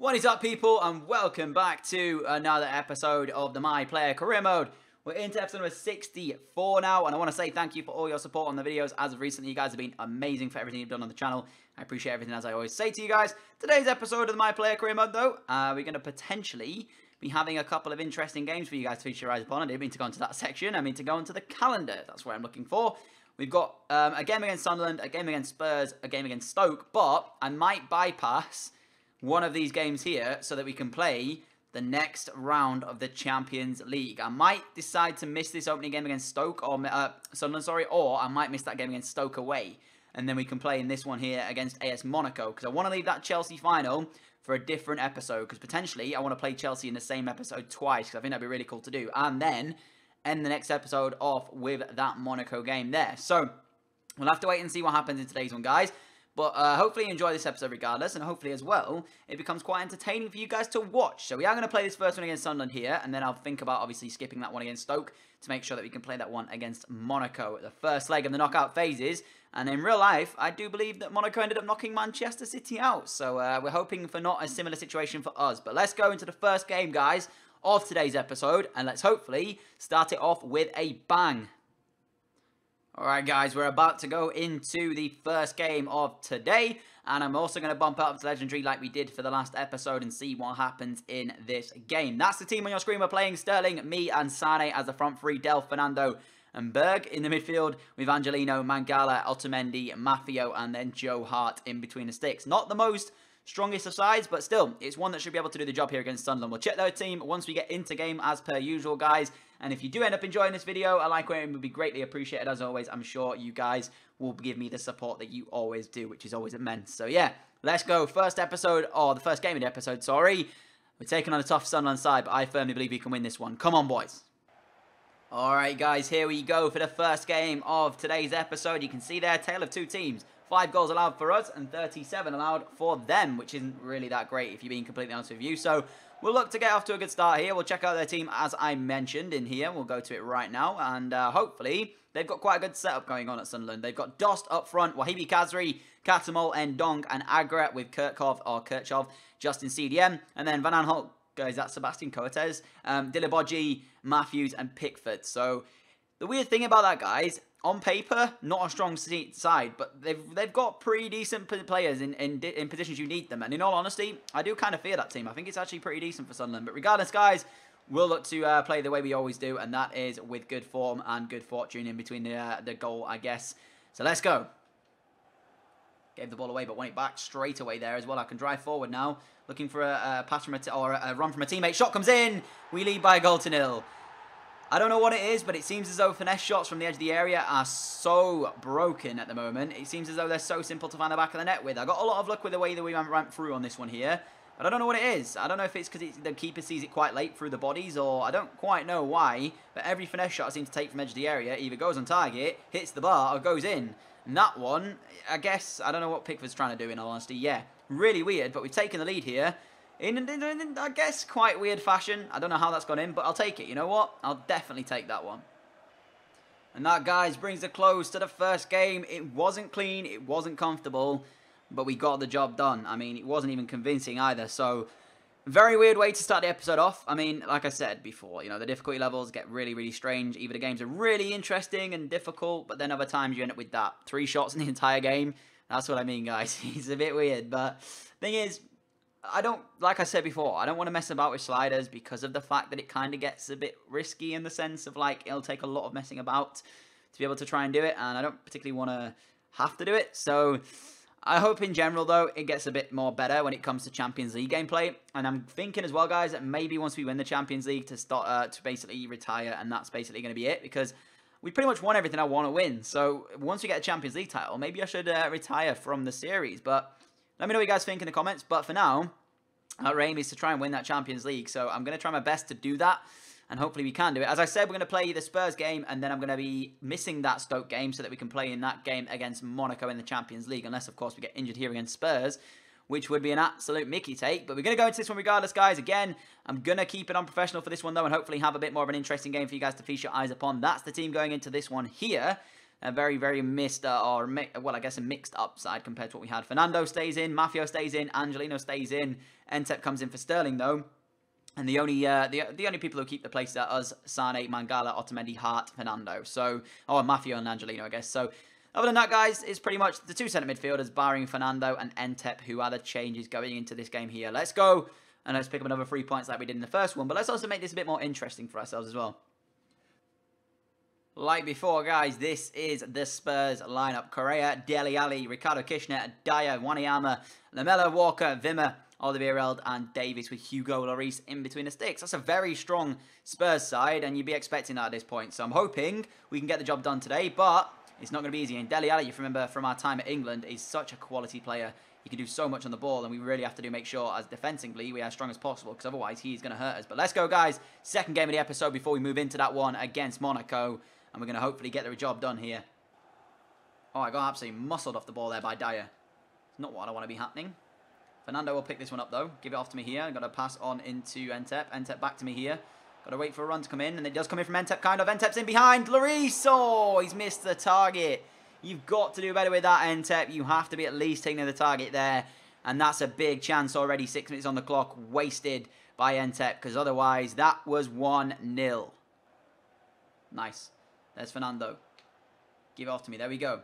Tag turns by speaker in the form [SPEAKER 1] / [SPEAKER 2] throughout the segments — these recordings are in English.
[SPEAKER 1] What is up, people, and welcome back to another episode of the My Player Career Mode. We're into episode number 64 now, and I want to say thank you for all your support on the videos. As of recently, you guys have been amazing for everything you've done on the channel. I appreciate everything, as I always say to you guys. Today's episode of the My Player Career Mode, though, we're going to potentially be having a couple of interesting games for you guys to feature your eyes upon. I didn't mean to go into that section. I mean to go into the calendar. That's what I'm looking for. We've got a game against Sunderland, a game against Spurs, a game against Stoke, but I might bypass one of these games here so that we can play the next round of the Champions League. I might decide to miss this opening game against Stoke, or Sunderland, sorry, or I might miss that game against Stoke away, and then we can play in this one here against AS Monaco, because I want to leave that Chelsea final for a different episode, because potentially I want to play Chelsea in the same episode twice, because I think that'd be really cool to do, and then end the next episode off with that Monaco game there. So we'll have to wait and see what happens in today's one, guys. But hopefully you enjoy this episode regardless, and hopefully as well, it becomes quite entertaining for you guys to watch. So we are going to play this first one against Sunderland here, and then I'll think about obviously skipping that one against Stoke to make sure that we can play that one against Monaco at the first leg of the knockout phases. And in real life, I do believe that Monaco ended up knocking Manchester City out. So we're hoping for not a similar situation for us. But let's go into the first game, guys, of today's episode, and let's hopefully start it off with a bang. Alright guys, we're about to go into the first game of today, and I'm also going to bump up to Legendary like we did for the last episode and see what happens in this game. That's the team on your screen. We're playing Sterling, me and Sane as the front three, Del, Fernando and Berg in the midfield with Angelino, Mangala, Otamendi, Maffio and then Joe Hart in between the sticks. Not the most strongest of sides, but still, it's one that should be able to do the job here against Sunderland. We'll check their team once we get into game as per usual, guys. And if you do end up enjoying this video, a like rating would be greatly appreciated. As always, I'm sure you guys will give me the support that you always do, which is always immense. So yeah, let's go. First episode, or the first game of the episode, sorry. We're taking on a tough Sunderland side, but I firmly believe we can win this one. Come on, boys. Alright, guys, here we go for the first game of today's episode. You can see there, tale of two teams. 5 goals allowed for us and 37 allowed for them, which isn't really that great if you're being completely honest with you. So we'll look to get off to a good start here. We'll check out their team as I mentioned in here. We'll go to it right now, and hopefully they've got quite a good setup going on at Sunderland. They've got Dost up front, Wahibi Kazri, Katamol, Ndong and Agra with Kirchhoff, Justin CDM, and then Van Aanholt, guys, that's Sebastian Coates, Diliboji, Matthews and Pickford. So the weird thing about that, guys, on paper, not a strong side, but they've got pretty decent players in positions you need them. And in all honesty, I do kind of fear that team. I think it's actually pretty decent for Sunderland. But regardless, guys, we'll look to play the way we always do, and that is with good form and good fortune in between the goal, I guess. So let's go. Gave the ball away, but won it back straight away there as well. I can drive forward now, looking for a pass from a run from a teammate. Shot comes in. We lead by a goal to 0. I don't know what it is, but it seems as though finesse shots from the edge of the area are so broken at the moment. It seems as though they're so simple to find the back of the net with. I got a lot of luck with the way that we ramped through on this one here, but I don't know what it is. I don't know if it's because the keeper sees it quite late through the bodies, or I don't quite know why, but every finesse shot I seem to take from edge of the area either goes on target, hits the bar, or goes in. And that one, I guess, I don't know what Pickford's trying to do in all honesty. Yeah, really weird, but we've taken the lead here. In, I guess, quite weird fashion. I don't know how that's gone in, but I'll take it. You know what? I'll definitely take that one. And that, guys, brings a close to the first game. It wasn't clean. It wasn't comfortable. But we got the job done. I mean, it wasn't even convincing either. So, very weird way to start the episode off. I mean, like I said before, you know, the difficulty levels get really, really strange. Either the games are really interesting and difficult, but then other times you end up with that 3 shots in the entire game. That's what I mean, guys. It's a bit weird. But, thing is, I don't, like I said before, I don't want to mess about with sliders because of the fact that it kind of gets a bit risky in the sense of, like, it'll take a lot of messing about to be able to try and do it, and I don't particularly want to have to do it. So I hope in general, though, it gets a bit more better when it comes to Champions League gameplay. And I'm thinking as well, guys, that maybe once we win the Champions League to start to basically retire, and that's basically going to be it, because we pretty much won everything I want to win. So once we get a Champions League title, maybe I should retire from the series. But let me know what you guys think in the comments. But for now, our aim is to try and win that Champions League. So I'm going to try my best to do that. And hopefully we can do it. As I said, we're going to play the Spurs game. And then I'm going to be missing that Stoke game so that we can play in that game against Monaco in the Champions League. Unless, of course, we get injured here against Spurs, which would be an absolute Mickey take. But we're going to go into this one regardless, guys. Again, I'm going to keep it unprofessional for this one, though. And hopefully have a bit more of an interesting game for you guys to feast your eyes upon. That's the team going into this one here. A very, very missed, well, I guess a mixed upside compared to what we had. Fernando stays in, Mafio stays in, Angelino stays in. Entep comes in for Sterling, though. And the only people who keep the place are us, Sane, Mangala, Otamendi, Hart, Fernando. So, Mafio and Angelino, I guess. So, other than that, guys, it's pretty much the two centre midfielders, barring Fernando and Entep, who are the changes going into this game here. Let's go, and let's pick up another 3 points like we did in the first one. But let's also make this a bit more interesting for ourselves as well. Like before, guys, this is the Spurs lineup. Correa, Dele Alli, Ricardo Kishner, Dyer, Wanyama, Lamela, Walker, Wimmer, Alderweireld, and Davies with Hugo Lloris in between the sticks. That's a very strong Spurs side, and you'd be expecting that at this point. So I'm hoping we can get the job done today, but it's not going to be easy. And Dele Alli, if you remember from our time at England, is such a quality player. He can do so much on the ball, and we really have to make sure, as defensively, we are as strong as possible, because otherwise he's going to hurt us. But let's go, guys. Second game of the episode before we move into that one against Monaco. And we're going to hopefully get the job done here. Oh, I got absolutely muscled off the ball there by Dyer. It's not what I want to be happening. Fernando will pick this one up, though. Give it off to me here. I've got to pass on into Entep. Entep back to me here. Got to wait for a run to come in. And it does come in from Entep, kind of. Entep's in behind. Lloris! Oh, he's missed the target. You've got to do better with that, Entep. You have to be at least taking the target there. And that's a big chance already. 6 minutes on the clock. Wasted by Entep. Because otherwise, that was 1-0. Nice. There's Fernando. Give it off to me. There we go.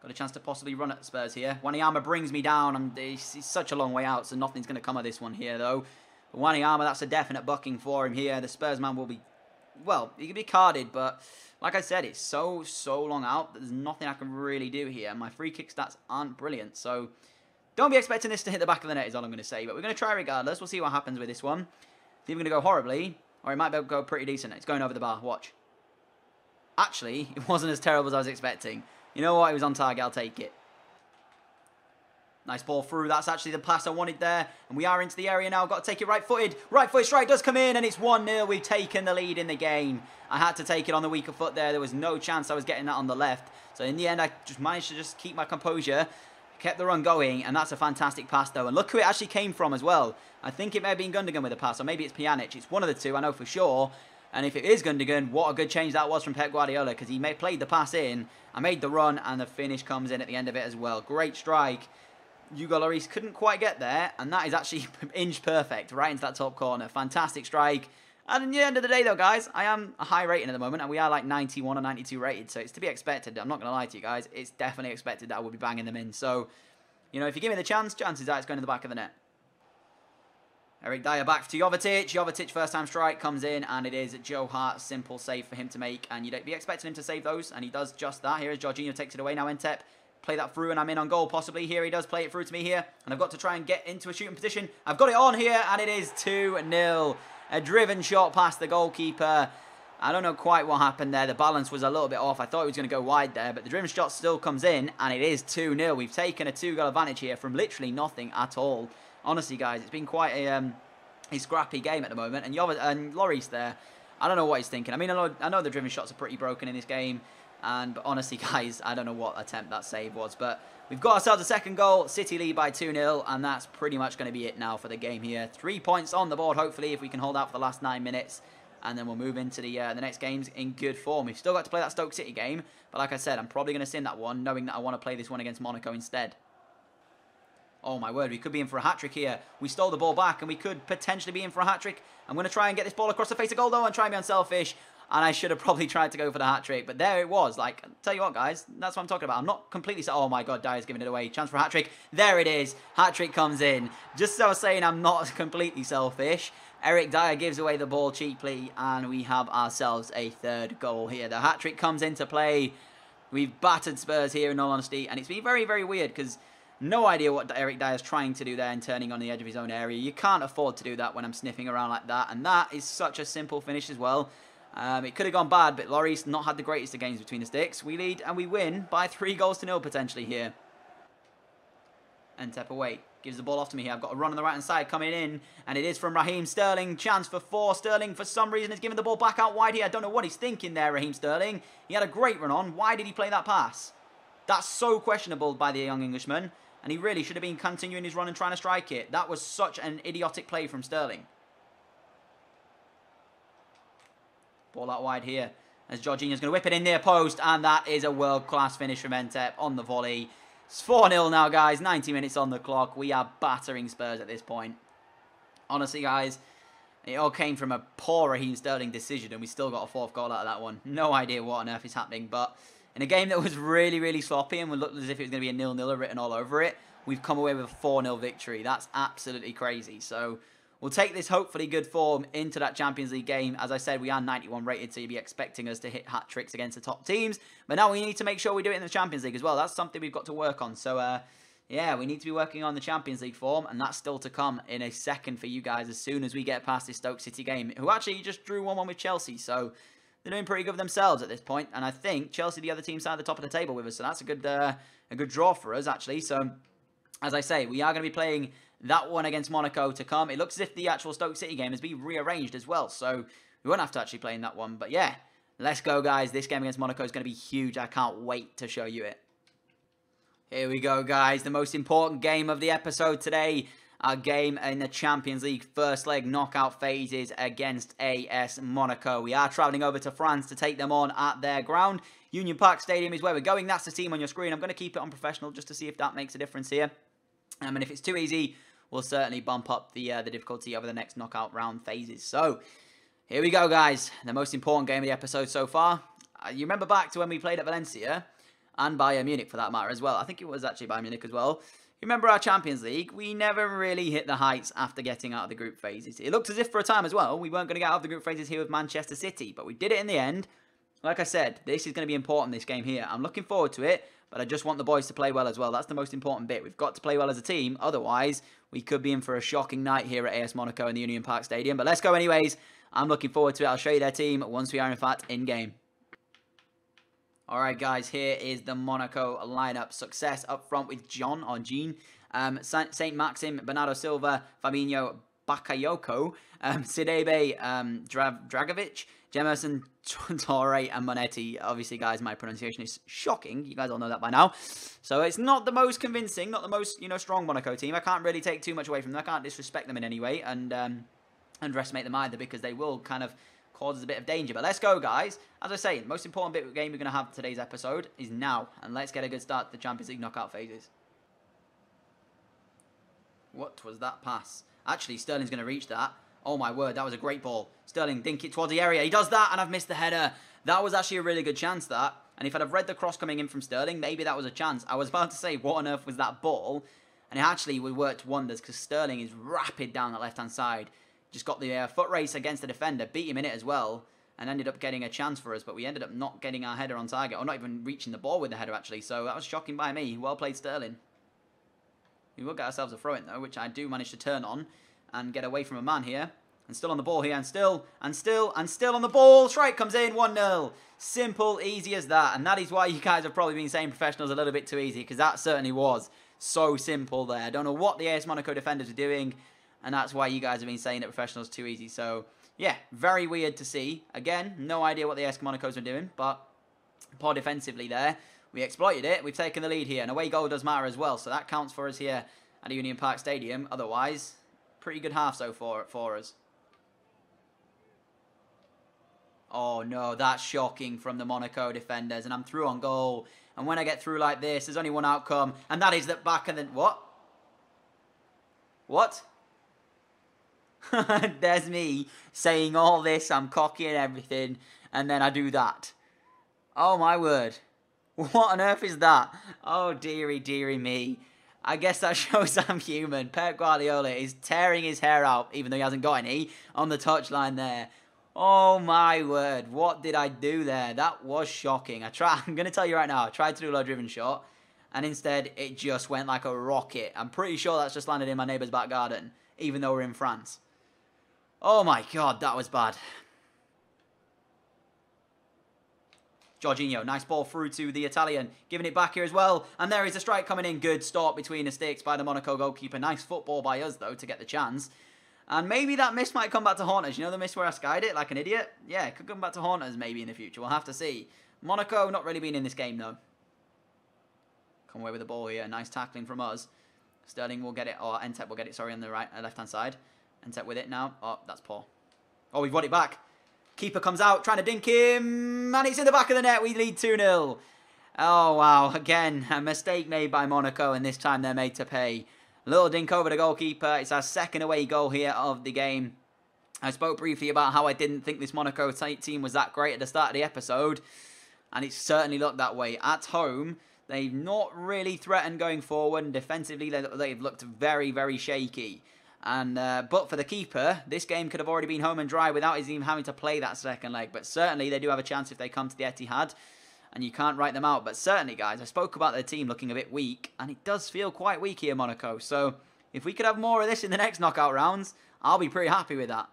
[SPEAKER 1] Got a chance to possibly run at Spurs here. Wanyama brings me down. He's such a long way out, so nothing's going to come of this one here, though. But Wanyama, that's a definite bucking for him here. The Spurs man will be... Well, he can be carded, but like I said, it's so long out. There's nothing I can really do here. My free kick stats aren't brilliant, so don't be expecting this to hit the back of the net is all I'm going to say. But we're going to try regardless. We'll see what happens with this one. It's either going to go horribly, or it might go pretty decent. It's going over the bar. Watch. Actually, it wasn't as terrible as I was expecting. You know what? It was on target. I'll take it. Nice ball through. That's actually the pass I wanted there. And we are into the area now. Got to take it right-footed. Right-footed strike does come in, and it's 1-0. We've taken the lead in the game. I had to take it on the weaker foot there. There was no chance I was getting that on the left. So in the end, I just managed to just keep my composure. Kept the run going, and that's a fantastic pass, though. And look who it actually came from as well. I think it may have been Gundogan with the pass, or maybe it's Pjanic. It's one of the two, I know for sure. And if it is Gundogan, what a good change that was from Pep Guardiola, because he played the pass in, I made the run, and the finish comes in at the end of it as well. Great strike. Hugo Lloris couldn't quite get there, and that is actually inch perfect, right into that top corner. Fantastic strike. And at the end of the day, though, guys, I am a high rating at the moment, and we are like 91 or 92 rated, so it's to be expected. I'm not going to lie to you guys. It's definitely expected that I will be banging them in. So, you know, if you give me the chance, chances are it's going to the back of the net. Eric Dyer back to Jovetic. Jovetic first time strike comes in, and it is Joe Hart's simple save for him to make. And you'd be expecting him to save those, and he does just that. Here is Jorginho, takes it away. Now Entep, play that through, and I'm in on goal possibly. Here he does play it through to me here, and I've got to try and get into a shooting position. I've got it on here, and it is 2-0. A driven shot past the goalkeeper. I don't know quite what happened there. The balance was a little bit off. I thought he was going to go wide there, but the driven shot still comes in, and it is 2-0. We've taken a 2-goal advantage here from literally nothing at all. Honestly, guys, it's been quite a scrappy game at the moment, and Lloris there, I don't know what he's thinking. I mean, I know the driven shots are pretty broken in this game, but honestly, guys, I don't know what attempt that save was, but we've got ourselves a second goal. City lead by 2-0, and that's pretty much going to be it now for the game here. 3 points on the board, hopefully, if we can hold out for the last 9 minutes, and then we'll move into the next games in good form. We've still got to play that Stoke City game, but like I said, I'm probably going to sim that one, knowing that I want to play this one against Monaco instead. Oh my word, we could be in for a hat-trick here. We stole the ball back, and we could potentially be in for a hat-trick. I'm going to try and get this ball across the face of goal, though, and try and be unselfish. And I should have probably tried to go for the hat-trick, but there it was. Like, tell you what, guys, that's what I'm talking about. I'm not completely... Oh my god, Dyer's giving it away. Chance for a hat-trick. There it is. Hat-trick comes in. Just as I was saying, I'm not completely selfish. Eric Dyer gives away the ball cheaply, and we have ourselves a third goal here. The hat-trick comes into play. We've battered Spurs here, in all honesty, and it's been very, very weird, because... No idea what Eric Dyer's trying to do there and turning on the edge of his own area. You can't afford to do that when I'm sniffing around like that. And that is such a simple finish as well. It could have gone bad, but Lloris not had the greatest of games between the sticks. We lead and we win by 3-0 potentially here. Entep away. Gives the ball off to me here. I've got a run on the right-hand side coming in. And it is from Raheem Sterling. Chance for 4. Sterling, for some reason, is giving the ball back out wide here. I don't know what he's thinking there, Raheem Sterling. He had a great run on. Why did he play that pass? That's so questionable by the young Englishman. And he really should have been continuing his run and trying to strike it. That was such an idiotic play from Sterling. Ball out wide here. as Jorginho's going to whip it in near post, and that is a world-class finish from Entep on the volley. It's 4-0 now, guys. 90 minutes on the clock. We are battering Spurs at this point. Honestly, guys, it all came from a poor Raheem Sterling decision, and we still got a 4th goal out of that one. No idea what on earth is happening, but in a game that was really, really sloppy and looked as if it was going to be a 0-0 written all over it, we've come away with a 4-0 victory. That's absolutely crazy. So we'll take this hopefully good form into that Champions League game. As I said, we are 91 rated, so you'll be expecting us to hit hat-tricks against the top teams. But now we need to make sure we do it in the Champions League as well. That's something we've got to work on. So, yeah, we need to be working on the Champions League form, and that's still to come in a second for you guys as soon as we get past this Stoke City game, who actually just drew 1-1 with Chelsea. So they're doing pretty good for themselves at this point. And I think Chelsea, the other team, sat at the top of the table with us. So that's a good draw for us, actually. So, as I say, we are going to be playing that one against Monaco to come. It looks as if the actual Stoke City game has been rearranged as well. So we won't have to actually play in that one. But yeah, let's go, guys. This game against Monaco is going to be huge. I can't wait to show you it. Here we go, guys. The most important game of the episode today. Our game in the Champions League first leg knockout phases against AS Monaco. We are travelling over to France to take them on at their ground. Union Park Stadium is where we're going. That's the team on your screen. I'm going to keep it on professional just to see if that makes a difference here. And if it's too easy, we'll certainly bump up the difficulty over the next knockout round phases. So, here we go, guys. The most important game of the episode so far. You remember back to when we played at Valencia? And Bayern Munich, for that matter, as well. I think it was actually Bayern Munich as well. You remember our Champions League? We never really hit the heights after getting out of the group phases. It looked as if for a time as well, we weren't going to get out of the group phases here with Manchester City. But we did it in the end. Like I said, this is going to be important, this game here. I'm looking forward to it, but I just want the boys to play well as well. That's the most important bit. We've got to play well as a team. Otherwise, we could be in for a shocking night here at AS Monaco in the Union Park Stadium. But let's go anyways. I'm looking forward to it. I'll show you their team once we are, in fact, in-game. Alright, guys, here is the Monaco lineup. Success up front with Jean, Saint Maxim, Bernardo Silva, Fabinho, Bakayoko, Sidebe, Dragovic, Jemerson, Torre, and Monetti. Obviously, guys, my pronunciation is shocking. You guys all know that by now. So it's not the most convincing, not the most, strong Monaco team. I can't really take too much away from them. I can't disrespect them in any way and underestimate them either, because they will kind of cause us a bit of danger. But let's go, guys. As I say, the most important bit of the game we're going to have today's episode is now. And let's get a good start to the Champions League knockout phases. What was that pass? Actually, Sterling's going to reach that. Oh, my word. That was a great ball. Sterling, dink it towards the area. He does that, and I've missed the header. That was actually a really good chance, that. And if I'd have read the cross coming in from Sterling, maybe that was a chance. I was about to say, what on earth was that ball? And it actually worked wonders, because Sterling is rapid down that left-hand side. Just got the foot race against the defender, beat him in it as well, and ended up getting a chance for us. But we ended up not getting our header on target, or not even reaching the ball with the header, actually. So that was shocking by me. Well played, Sterling. We will get ourselves a throw-in, though, which I do manage to turn on and get away from a man here. And still on the ball here, and still on the ball. Strike comes in, 1-0. Simple, easy as that. And that is why you guys have probably been saying professionals a little bit too easy, because that certainly was so simple there. I don't know what the AS Monaco defenders are doing, and that's why you guys have been saying that professionals too easy. So, yeah, very weird to see. Again, no idea what the AS Monacos are doing, but poor defensively there. We exploited it. We've taken the lead here. And away goal does matter as well, so that counts for us here at Union Park Stadium. Otherwise, pretty good half so far for us. Oh, no, that's shocking from the Monaco defenders. And I'm through on goal. And when I get through like this, there's only one outcome. And that is that back and then... What? What? There's me saying all this. I'm cocky and everything. And then I do that. Oh, my word. What on earth is that? Oh, dearie, dearie me. I guess that shows I'm human. Pep Guardiola is tearing his hair out, even though he hasn't got any, on the touchline there. Oh, my word. What did I do there? That was shocking. I'm going to tell you right now, I tried to do a low-driven shot, and instead it just went like a rocket. I'm pretty sure that's just landed in my neighbour's back garden, even though we're in France. Oh, my God, that was bad. Jorginho, nice ball through to the Italian, giving it back here as well. And there is a strike coming in. Good stop between the sticks by the Monaco goalkeeper. Nice football by us, though, to get the chance. And maybe that miss might come back to haunt us. You know the miss where I skied it like an idiot? Yeah, it could come back to haunt us maybe in the future. We'll have to see. Monaco not really been in this game, though. Come away with the ball here. Nice tackling from us. Sterling will get it, or Entep will get it, sorry, on the left-hand side. Entep with it now. Oh, that's poor. Oh, we've got it back. Keeper comes out, trying to dink him, and it's in the back of the net. We lead 2-0. Oh, wow. Again, a mistake made by Monaco, and this time they're made to pay. Little dink over the goalkeeper. It's our second away goal here of the game. I spoke briefly about how I didn't think this Monaco team was that great at the start of the episode, and it certainly looked that way. At home, they've not really threatened going forward, and defensively they've looked very, very shaky. And but for the keeper, this game could have already been home and dry without his even having to play that second leg. But certainly they do have a chance if they come to the Etihad, and you can't write them out. But certainly, guys, I spoke about their team looking a bit weak, and it does feel quite weak here, Monaco. So if we could have more of this in the next knockout rounds, I'll be pretty happy with that.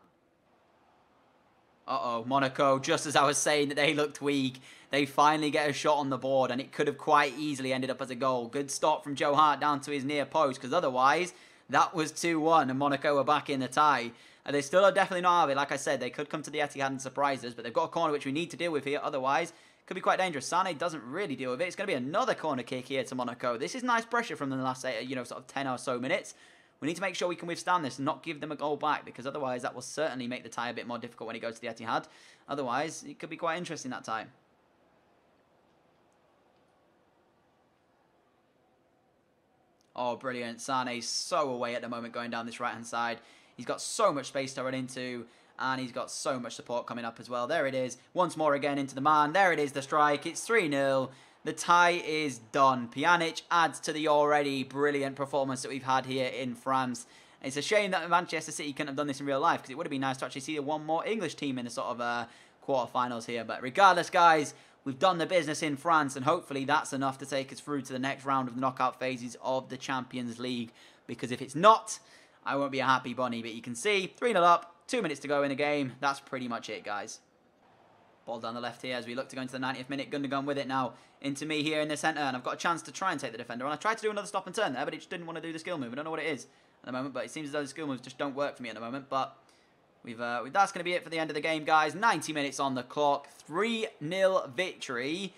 [SPEAKER 1] Uh-oh, Monaco, just as I was saying that they looked weak, they finally get a shot on the board, and it could have quite easily ended up as a goal. Good stop from Joe Hart down to his near post, because otherwise, that was 2-1, and Monaco were back in the tie. And they still are definitely not out of it. Like I said, they could come to the Etihad and surprise us, but they've got a corner which we need to deal with here. Otherwise, it could be quite dangerous. Sane doesn't really deal with it. It's going to be another corner kick here to Monaco. This is nice pressure from the last, sort of 10 or so minutes. We need to make sure we can withstand this and not give them a goal back, because otherwise that will certainly make the tie a bit more difficult when he goes to the Etihad. Otherwise, it could be quite interesting that time. Oh, brilliant. Sane's so away at the moment going down this right-hand side. He's got so much space to run into, and he's got so much support coming up as well. There it is. Once more again into the man. There it is, the strike. It's 3-0. The tie is done. Pjanic adds to the already brilliant performance that we've had here in France. It's a shame that Manchester City couldn't have done this in real life, because it would have been nice to actually see one more English team in the sort of quarterfinals here. But regardless, guys, we've done the business in France, and hopefully that's enough to take us through to the next round of the knockout phases of the Champions League. Because if it's not, I won't be a happy bunny. But you can see, 3-0 up, 2 minutes to go in the game. That's pretty much it, guys. Ball down the left here as we look to go into the 90th minute. Gundogan with it now into me here in the centre. And I've got a chance to try and take the defender. And I tried to do another stop and turn there, but it just didn't want to do the skill move. I don't know what it is at the moment, but it seems as though the skill moves just don't work for me at the moment. But that's going to be it for the end of the game, guys. 90 minutes on the clock. 3-0 victory.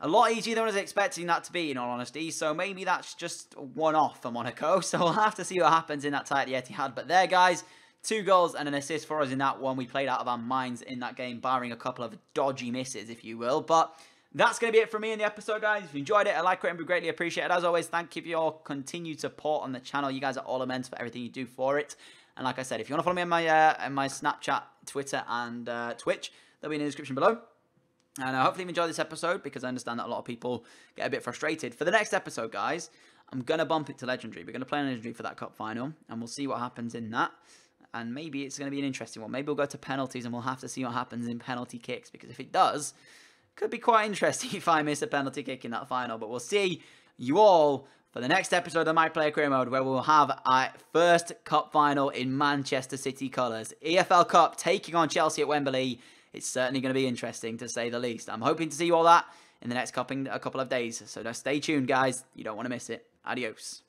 [SPEAKER 1] A lot easier than I was expecting that to be, in all honesty. So maybe that's just one-off for Monaco. So we'll have to see what happens in that tie at the Etihad. But there, guys, 2 goals and an assist for us in that one. We played out of our minds in that game, barring a couple of dodgy misses, if you will. But that's going to be it from me in the episode, guys. If you enjoyed it, a like, rate, and be greatly appreciated. As always, thank you for your continued support on the channel. You guys are all immense for everything you do for it. And like I said, if you want to follow me on my Snapchat, Twitter, and Twitch, they'll be in the description below. And hopefully you've enjoyed this episode, because I understand that a lot of people get a bit frustrated. For the next episode, guys, I'm going to bump it to Legendary. We're going to play on Legendary for that Cup final, and we'll see what happens in that. And maybe it's going to be an interesting one. Maybe we'll go to penalties, and we'll have to see what happens in penalty kicks. Because if it does, it could be quite interesting if I miss a penalty kick in that final. But we'll see you all for the next episode of My Player Career Mode, where we'll have our first cup final in Manchester City colours. EFL Cup taking on Chelsea at Wembley. It's certainly going to be interesting, to say the least. I'm hoping to see you all that in the next couple of days. So stay tuned, guys. You don't want to miss it. Adios.